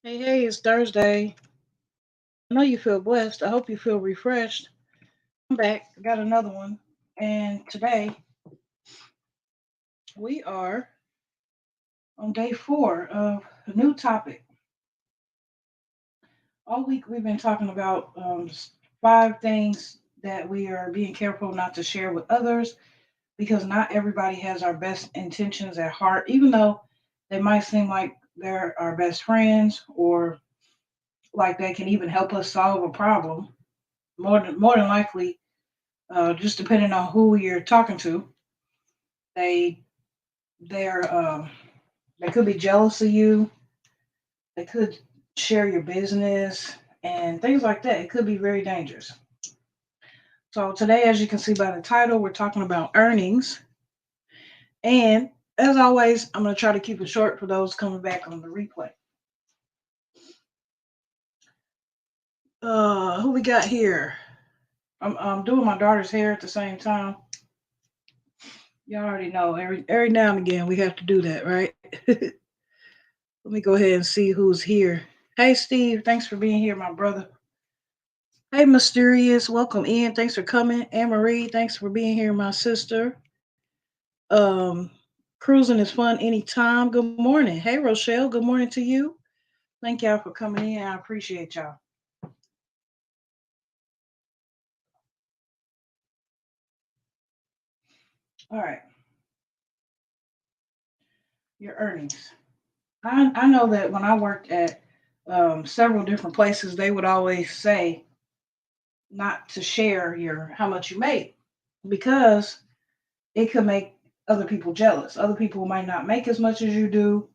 Hey, hey, it's Thursday. I know you feel blessed. I hope you feel refreshed. I'm back. I got another one. And today we are on day 4 of a new topic. All week we've been talking about 5 things that we are being careful not to share with others because not everybody has our best intentions at heart, even though they might seem like they're our best friends or like they can even help us solve a problem. More than likely, just depending on who you're talking to, they they're they could be jealous of you. They could share your business and things like that. It could be very dangerous. So today, as you can see by the title, we're talking about earnings. And as always, I'm going to try to keep it short for those coming back on the replay. Who we got here? I'm doing my daughter's hair at the same time. You already know every now and again we have to do that, right? Let me go ahead and see who's here. Hey, Steve, thanks for being here, my brother. Hey, Mysterious, welcome in. Thanks for coming. Anne Marie, thanks for being here, my sister. Um, Cruising is fun anytime. Good morning. Hey, Rochelle, good morning to you. Thank y'all for coming in. I appreciate y'all. All right, your earnings. I know that when I worked at several different places, they would always say not to share your how much you make because it could make other people jealous. Other people might not make as much as you do.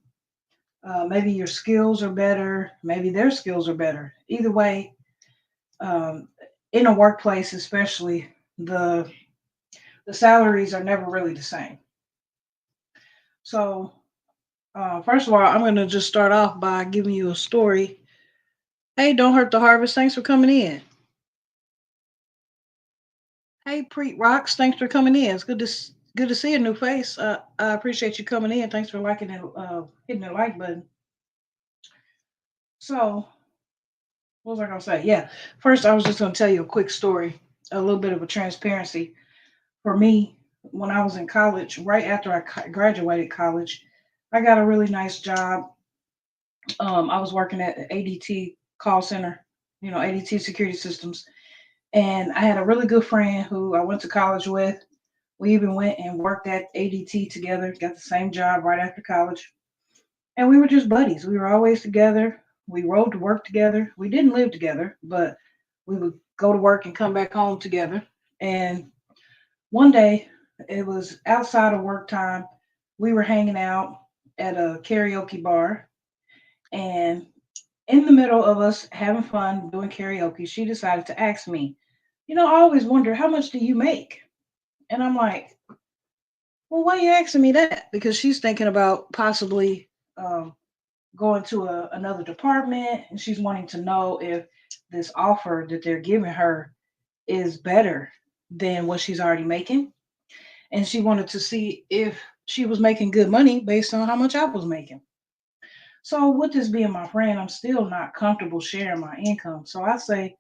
Maybe your skills are better. Maybe their skills are better. Either way, um, in a workplace, especially the the salaries are never really the same. So, first of all, I'm going to just start off by giving you a story. Hey, don't hurt the harvest. Thanks for coming in. Hey, Preet Rocks. Thanks for coming in. It's good to see a new face. I appreciate you coming in. Thanks for liking and hitting the like button. So, what was I gonna say? Yeah. First, I was just gonna tell you a quick story, a little bit of a transparency. For me, when I was in college, right after I graduated college, I got a really nice job. I was working at the ADT call center, ADT Security Systems, and I had a really good friend who I went to college with. We even went and worked at ADT together, got the same job right after college, and we were just buddies. We were always together. We rode to work together. We didn't live together, but we would go to work and come back home together. And one day, it was outside of work time. We were hanging out at a karaoke bar, and in the middle of us having fun doing karaoke, she decided to ask me, I always wonder, how much do you make? And I'm like, well, why are you asking me that? Because she's thinking about possibly um, going to another department, and she's wanting to know if this offer that they're giving her is better than what she's already making. And she wanted to see if she was making good money based on how much I was making. So with this being my friend, I'm still not comfortable sharing my income. So I say,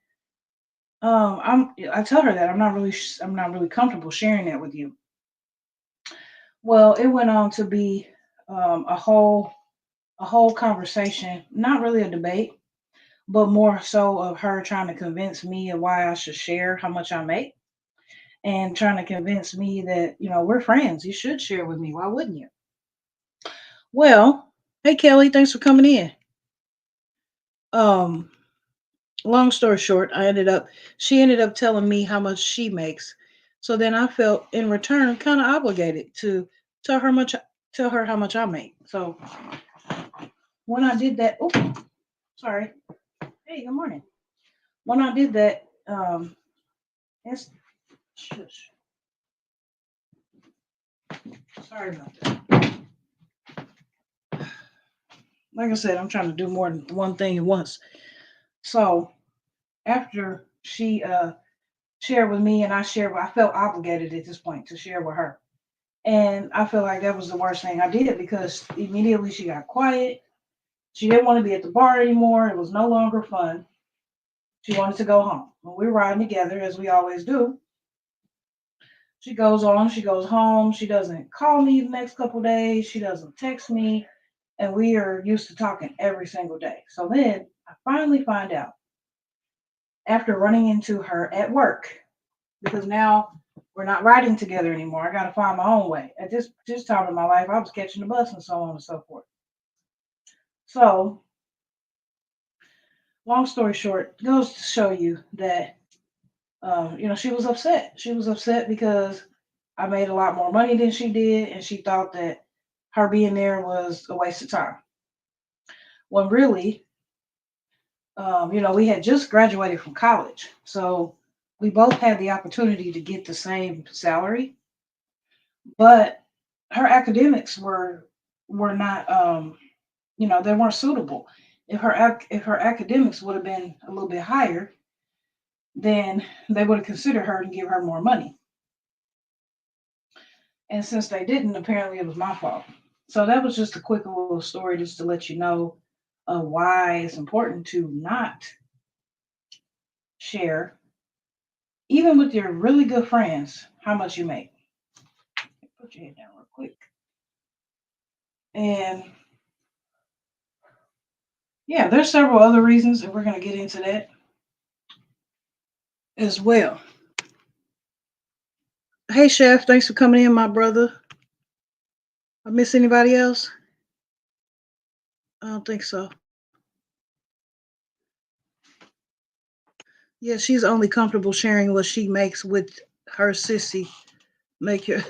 I tell her that I'm not really comfortable sharing that with you. Well, it went on to be a whole conversation, not really a debate, but more so of her trying to convince me of why I should share how much I make and trying to convince me that, we're friends. You should share with me. Why wouldn't you? Well, hey Kelly, thanks for coming in. Um, Long story short, she ended up telling me how much she makes. So then I felt in return kind of obligated to tell her much tell her how much I make. So when I did that, oh, sorry. Hey, good morning. When I did that, it's, shush, sorry about that. Like I said, I'm trying to do more than one thing at once. So after she shared with me and I felt obligated at this point to share with her. And I feel like that was the worst thing I did because immediately she got quiet. She didn't want to be at the bar anymore. It was no longer fun. She wanted to go home. When we were riding together, as we always do, she goes on, she goes home. She doesn't call me the next couple days. She doesn't text me. And we are used to talking every single day. So then I finally find out after running into her at work, because now we're not riding together anymore. I got to find my own way. At this time in my life, I was catching the bus and so on and so forth. So, long story short, goes to show you that she was upset. She was upset because I made a lot more money than she did, and she thought that her being there was a waste of time. When really, we had just graduated from college, so we both had the opportunity to get the same salary, but her academics were not, they weren't suitable. If her academics would have been a little bit higher, then they would have considered her and give her more money. And since they didn't, apparently it was my fault. So that was just a quick little story just to let you know why it's important to not share, even with your really good friends, how much you make. Put your head down real quick. And yeah, there's several other reasons, and we're going to get into that as well. Hey, Chef, thanks for coming in, my brother. I miss anybody else? I don't think so. Yeah, she's only comfortable sharing what she makes with her sissy. Make her.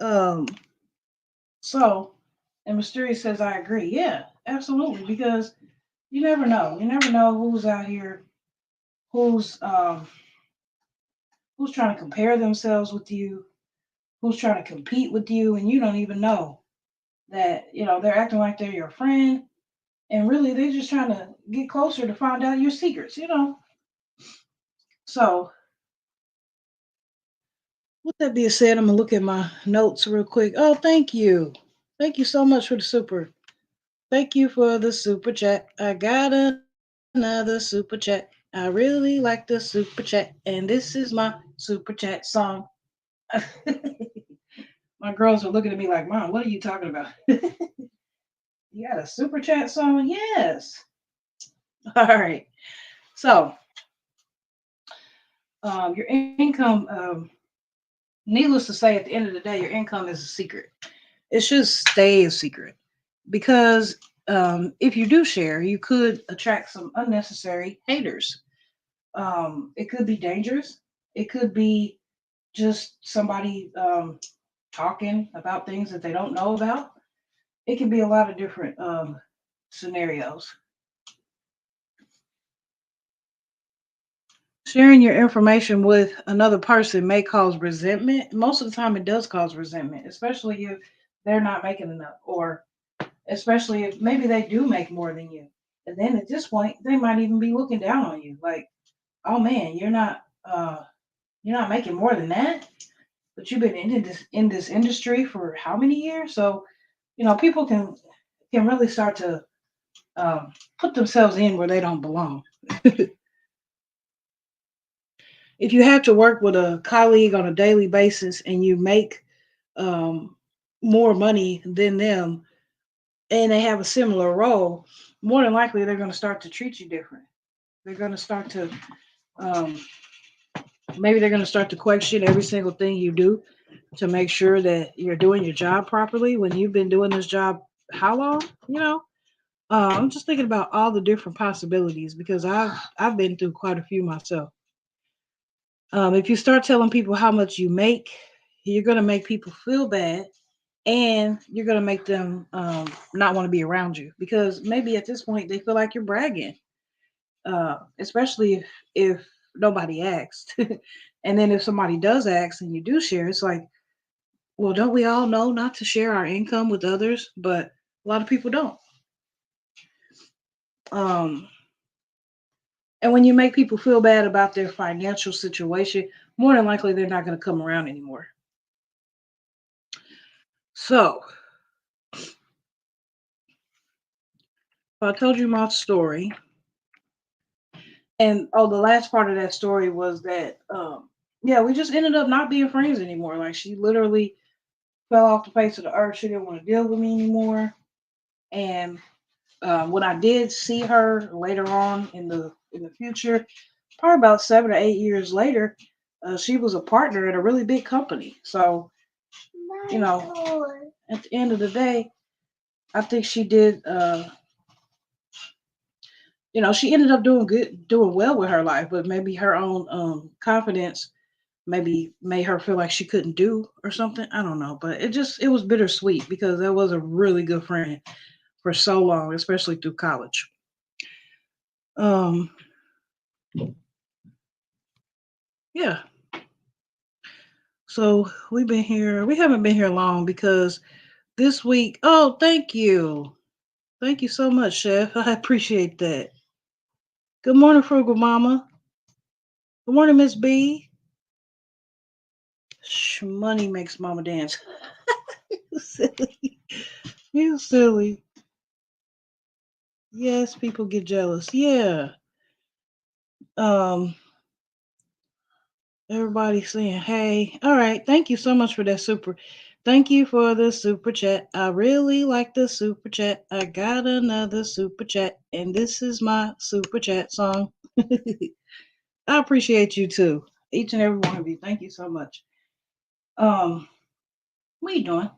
um. So, and Mysterious says, I agree. Yeah, absolutely. Because you never know. You never know who's out here, who's um, who's trying to compare themselves with you, who's trying to compete with you, and you don't even know that they're acting like they're your friend, and really they're just trying to get closer to find out your secrets. So, with that being said, I'm gonna look at my notes real quick. Oh, thank you so much for the super. Thank you for the super chat. I got another super chat. I really like the super chat, and this is my super chat song. My girls are looking at me like, Mom, what are you talking about? You got a super chat song? Yes. All right. So, your income, needless to say, at the end of the day, your income is a secret. It should stay a secret because if you do share, you could attract some unnecessary haters. It could be dangerous. It could be just somebody talking about things that they don't know about. It can be a lot of different scenarios. Sharing your information with another person may cause resentment. Most of the time, it does cause resentment, especially if they're not making enough, or especially if maybe they do make more than you. And then at this point, they might even be looking down on you, like, "Oh man, you're not making more than that, but you've been in this industry for how many years?" So people can really start to put themselves in where they don't belong. If you have to work with a colleague on a daily basis and you make um, more money than them and they have a similar role, more than likely they're going to start to treat you different. They're going to start to um, maybe they're going to start to question every single thing you do to make sure that you're doing your job properly when you've been doing this job how long? I'm just thinking about all the different possibilities because I've been through quite a few myself. If you start telling people how much you make, you're going to make people feel bad, and you're going to make them not want to be around you because maybe at this point they feel like you're bragging, especially if nobody asked. And then if somebody does ask and you do share, it's like, well, don't we all know not to share our income with others? But a lot of people don't. Um, and when you make people feel bad about their financial situation, more than likely they're not going to come around anymore. So, So I told you my story, and oh, the last part of that story was that, yeah, we just ended up not being friends anymore. Like she literally fell off the face of the earth. She didn't want to deal with me anymore. And when I did see her later on in the future, probably about 7 or 8 years later, she was a partner at a really big company. So you know, at the end of the day, I think she did. She ended up doing good, doing well with her life, but maybe her own confidence maybe made her feel like she couldn't do or something. I don't know, but it was bittersweet because that was a really good friend for so long, especially through college. Um, yeah. So we've been here. We haven't been here long because this week. Oh, thank you so much, Chef. I appreciate that. Good morning, Frugal Mama. Good morning, Miss B. Money makes Mama dance. You silly. You silly. Yes, people get jealous. Yeah. Um. Everybody saying, "Hey, all right, thank you so much for that super. Thank you for the super chat. I really like the super chat. I got another super chat, and this is my super chat song. I appreciate you too, each and every one of you. Thank you so much. Um, what are you doing?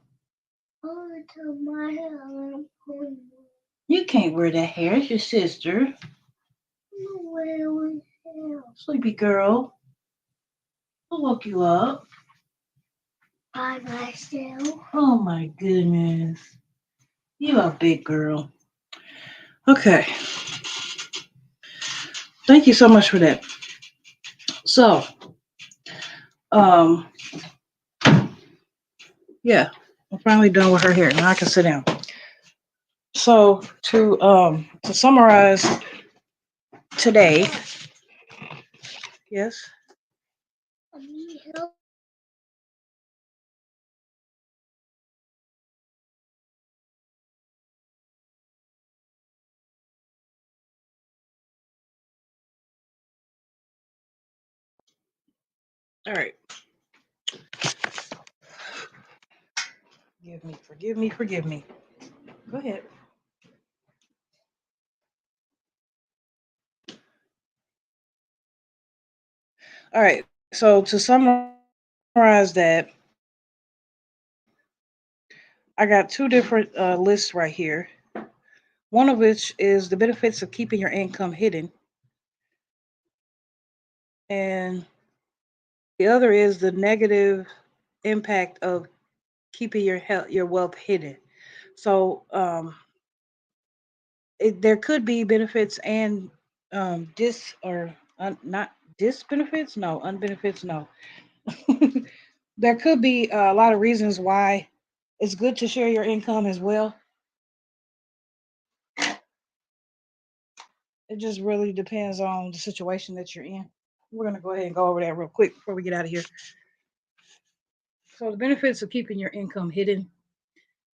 Oh, to my hair. You can't wear that hair. It's your sister. Wear hair. Sleepy girl. I'll woke you up. By myself. Oh my goodness. You a big girl. Okay. Thank you so much for that. So, um, yeah, I'm finally done with her hair. Now I can sit down. So to summarize today, yes. All right. Forgive me, forgive me, forgive me. Go ahead. All right. So to summarize that, I got two different lists right here. One of which is the benefits of keeping your income hidden, and the other is the negative impact of keeping your health, your wealth hidden. So there could be benefits and dis or not dis benefits, no unbenefits, no. There could be a lot of reasons why it's good to share your income as well. It just really depends on the situation that you're in. We're gonna go ahead and go over that real quick before we get out of here. So the benefits of keeping your income hidden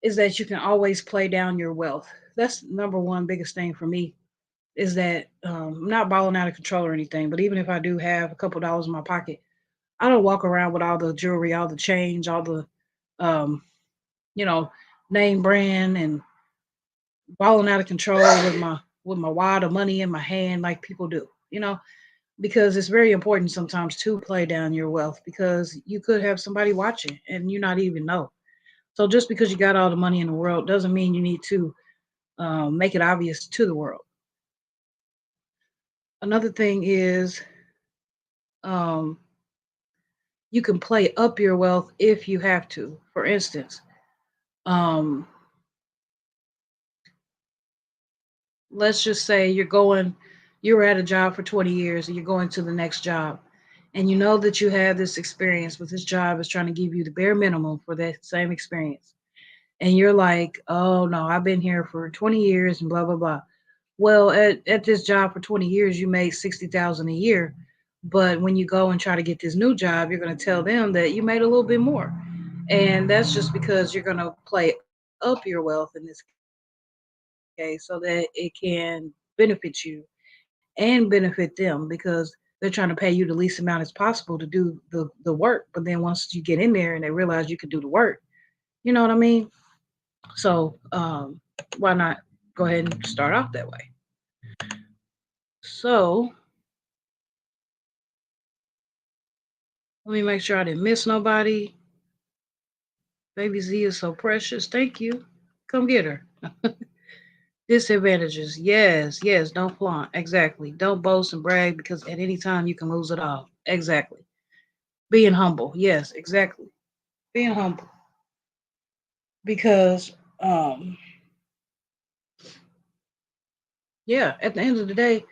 is that you can always play down your wealth. That's number one biggest thing for me is that I'm not balling out of control or anything, but even if I do have a couple dollars in my pocket, I don't walk around with all the jewelry, all the change, all the um, you know, name brand and balling out of control with my wad of money in my hand like people do. Because it's very important sometimes to play down your wealth because you could have somebody watching and you not even know. So just because you got all the money in the world doesn't mean you need to make it obvious to the world. Another thing is um, you can play up your wealth if you have to. For instance, um, let's just say you were at a job for 20 years and you're going to the next job. And you know that you have this experience, but this job is trying to give you the bare minimum for that same experience. And you're like, oh no, I've been here for 20 years and blah, blah, blah. Well, at this job for 20 years, you made 60,000 a year. But when you go and try to get this new job, you're going to tell them that you made a little bit more. And that's just because you're going to play up your wealth in this case. okay, so that it can benefit you and benefit them because they're trying to pay you the least amount as possible to do the work. But then once you get in there and they realize you can do the work, you know what I mean? So why not go ahead and start off that way? So let me make sure I didn't miss nobody. Baby Z is so precious. Thank you. Come get her. Disadvantages. Yes, yes. Don't flaunt. Exactly. Don't boast and brag because at any time you can lose it all. Exactly. Being humble. Yes, exactly. Being humble. Because yeah, at the end of the day,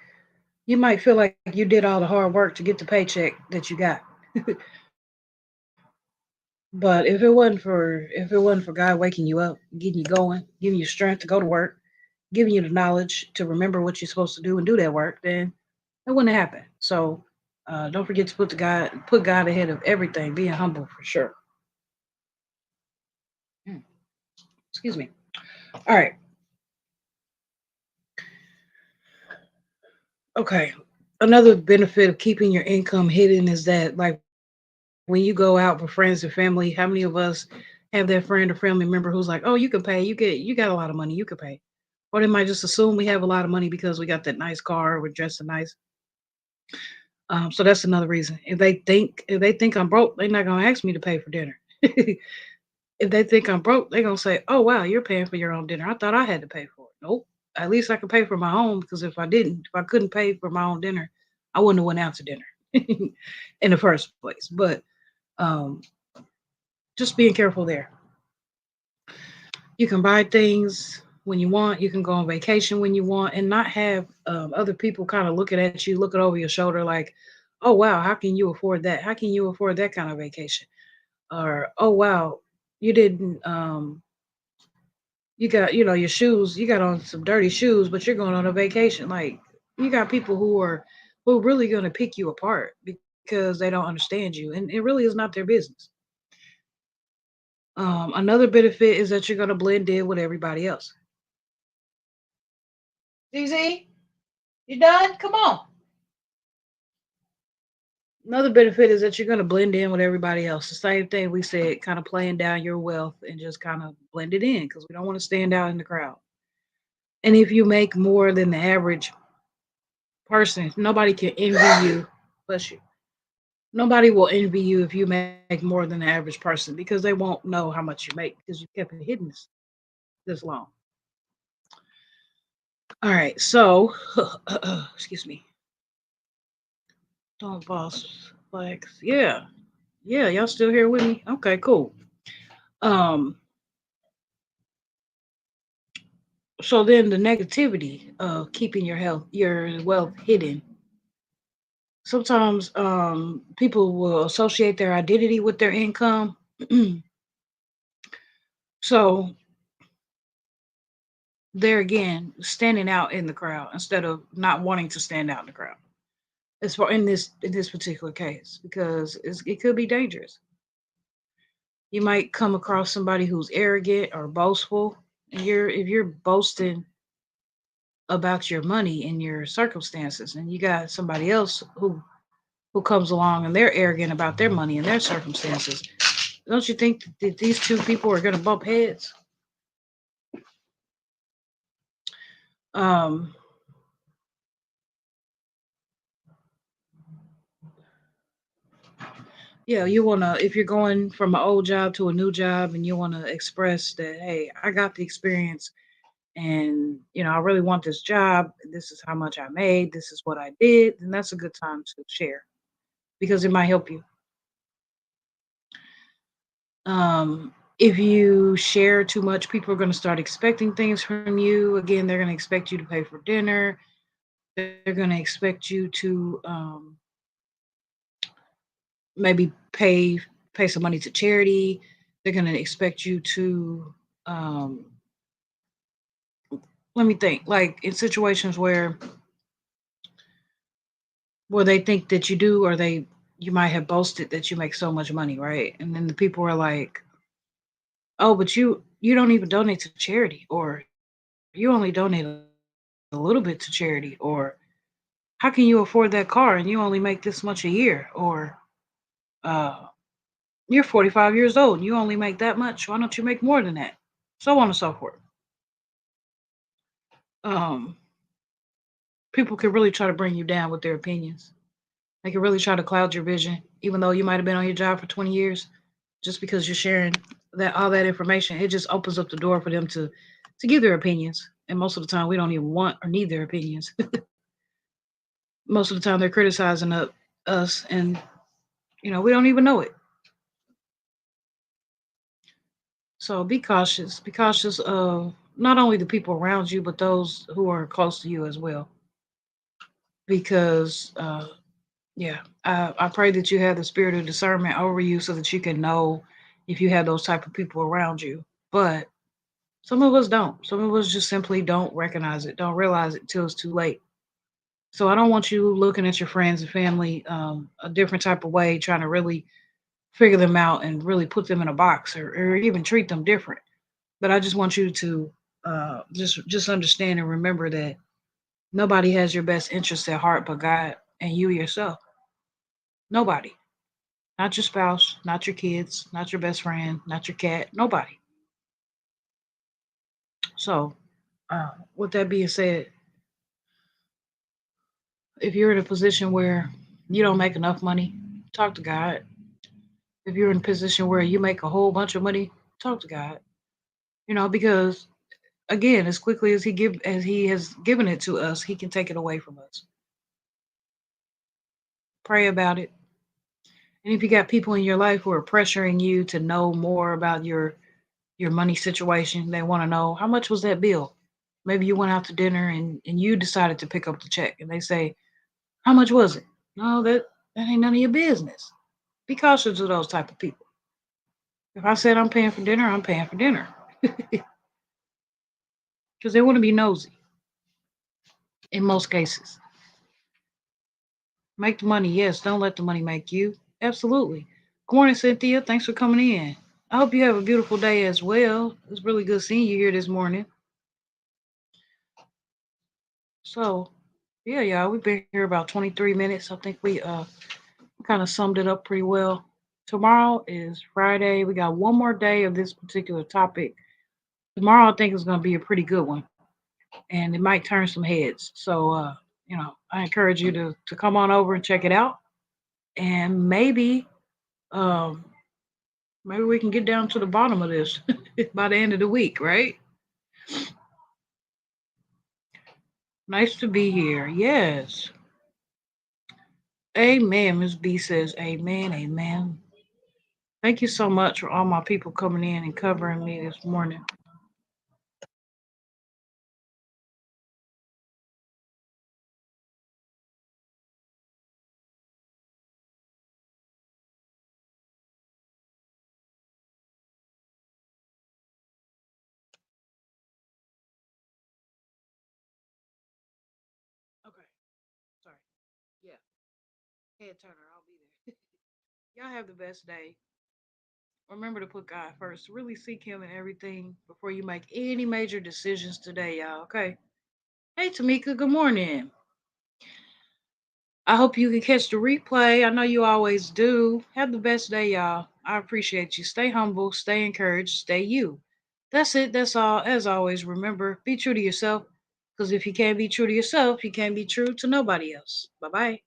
you might feel like you did all the hard work to get the paycheck that you got. But if it wasn't for God waking you up, getting you going, giving you strength to go to work, giving you the knowledge to remember what you're supposed to do and do that work, then it wouldn't happen. So don't forget to put God ahead of everything. Being humble for sure. Mm, excuse me. All right. Okay. Another benefit of keeping your income hidden is that, like, when you go out with friends and family, how many of us have that friend or family member who's like, "Oh, you can pay. You got a lot of money. You can pay." Or they might just assume we have a lot of money because we got that nice car, we're dressing nice. So that's another reason. If they think I'm broke, they're not gonna ask me to pay for dinner. If they think I'm broke, they're gonna say, "Oh wow, you're paying for your own dinner. I thought I had to pay for it." Nope. At least I can pay for my own because if I couldn't pay for my own dinner, I wouldn't have went out to dinner in the first place. But um, just being careful there. You can buy things when you want. You can go on vacation when you want, and not have other people kind of looking at you, looking over your shoulder, like, "Oh wow, how can you afford that? How can you afford that kind of vacation?" Or, "Oh wow, you didn't. You got your shoes. You got on some dirty shoes, but you're going on a vacation." Like, you got people who are really going to pick you apart because they don't understand you, and it really is not their business. Another benefit is that you're going to blend in with everybody else. ZZ, you done? Come on. Another benefit is that you're going to blend in with everybody else. The same thing we said, kind of playing down your wealth and just kind of blend it in because we don't want to stand out in the crowd. And if you make more than the average person, nobody can envy you. Bless you. Nobody will envy you if you make more than the average person because they won't know how much you make because you kept it hidden this long. All right, so excuse me. Don't boss flex. Yeah, yeah. Y'all still here with me? Okay, cool. Um, so then the negativity of keeping your wealth hidden. Sometimes people will associate their identity with their income. So they're again standing out in the crowd instead of not wanting to stand out in the crowd. As far in this particular case, because it could be dangerous. You might come across somebody who's arrogant or boastful, and if you're boasting about your money and your circumstances, and you got somebody else who comes along and they're arrogant about their money and their circumstances, don't you think that these two people are going to bump heads? Um, yeah, you want to, if you're going from an old job to a new job and you want to express that, hey, I got the experience and, I really want this job. This is how much I made. This is what I did. And that's a good time to share because it might help you. If you share too much, people are going to start expecting things from you. Again, they're going to expect you to pay for dinner. They're going to expect you to maybe pay some money to charity. They're going to expect you to um, let me think. Like in situations where they think that you do, or you might have boasted that you make so much money, right? And then the people are like, "Oh, but you don't even donate to charity, or you only donate a little bit to charity, or how can you afford that car and you only make this much a year, or uh, you're 45 years old and you only make that much. Why don't you make more than that? So on and so forth. Um, People can really try to bring you down with their opinions. They can really try to cloud your vision, even though you might have been on your job for 20 years. Just because you're sharing that all that information, it just opens up the door for them to give their opinions. And most of the time, we don't even want or need their opinions. Most of the time, they're criticizing us, and we don't even know it. So be cautious. Be cautious of not only the people around you, but those who are close to you as well. Because yeah, I pray that you have the spirit of discernment over you so that you can know if you have those type of people around you. But some of us don't. Some of us just simply don't recognize it, don't realize it till it's too late. So I don't want you looking at your friends and family a different type of way, trying to really figure them out and really put them in a box, or even treat them different. But I just want you to just understand and remember that nobody has your best interest at heart but God and you yourself. Nobody. Not your spouse, not your kids, not your best friend, not your cat, nobody. So, with that being said, if you're in a position where you don't make enough money, talk to God. If you're in a position where you make a whole bunch of money, talk to God. Because again, as quickly as He has given it to us, He can take it away from us. Pray about it. And if you got people in your life who are pressuring you to know more about your money situation, they want to know how much was that bill. Maybe you went out to dinner and you decided to pick up the check, and they say, how much was it? No, that ain't none of your business. Be cautious of those type of people. If I said I'm paying for dinner, I'm paying for dinner. Because they want to be nosy in most cases. Make the money, yes. Don't let the money make you. Absolutely. Good morning, Cynthia. Thanks for coming in. I hope you have a beautiful day as well. It's really good seeing you here this morning. So, yeah, y'all, we've been here about 23 minutes. I think we kind of summed it up pretty well. Tomorrow is Friday. We got one more day of this particular topic. Tomorrow, I think, is going to be a pretty good one, and it might turn some heads. So, I encourage you to come on over and check it out, and um, maybe we can get down to the bottom of this by the end of the week, right? Nice to be here. Yes. Amen. Miss B says, Amen, amen. Thank you so much for all my people coming in and covering me this morning. Okay. Sorry. Yeah. Head turner. I'll be there. Y'all have the best day. Remember to put God first. Really seek Him in everything before you make any major decisions today, y'all. Okay. Hey, Tamika. Good morning. I hope you can catch the replay. I know you always do. Have the best day, y'all. I appreciate you. Stay humble, stay encouraged, stay you. That's it. That's all. As always, remember, be true to yourself. Because if you can't be true to yourself, you can't be true to nobody else. Bye bye.